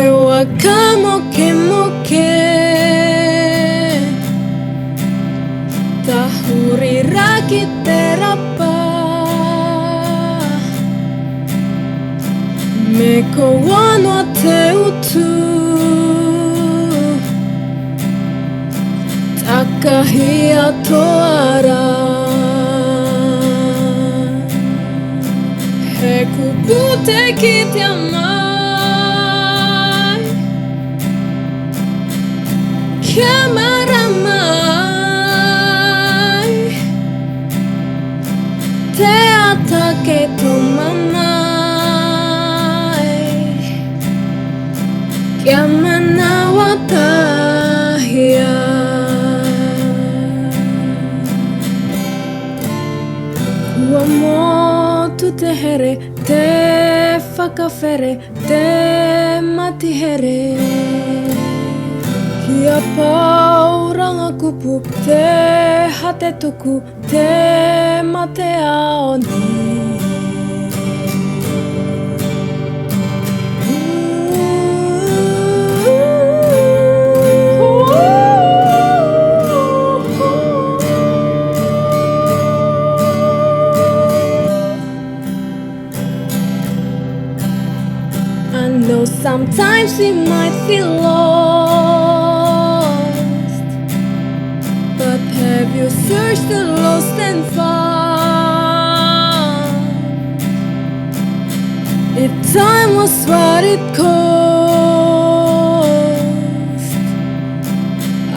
はかもけもけtahuri rakit terapa meko wano teutu takahia toara heku pute kitiamai Kamaramai te atake to mamai Kiamana watahia Kuamotu te here te whakawhere te matihere Kia pauranga kupu te hate tuku te mate aoni I know sometimes we might feel lost, but have you searched the lost and found? If time was what it cost,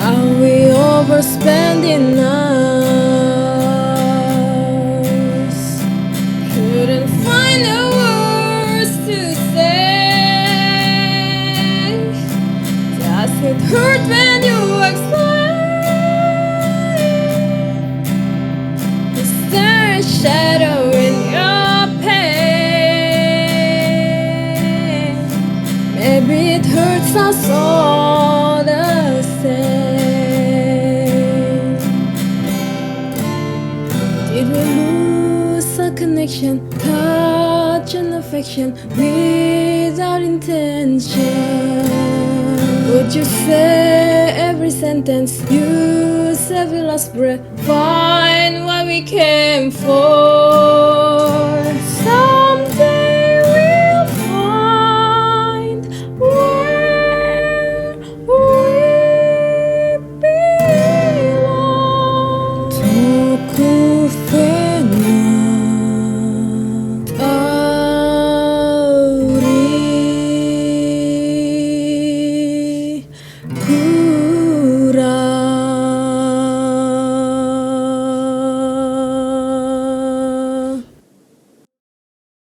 are we overspending us? Couldn't find the words to say. Does it hurt when you explain? Is there a shadow in your pain? Maybe it hurts us all the same. Did we lose a connection, touch and affection without intention? Would you say every sentence, use every last breath, find what we came for? Someday we'll find where we belong. Tokufena tauri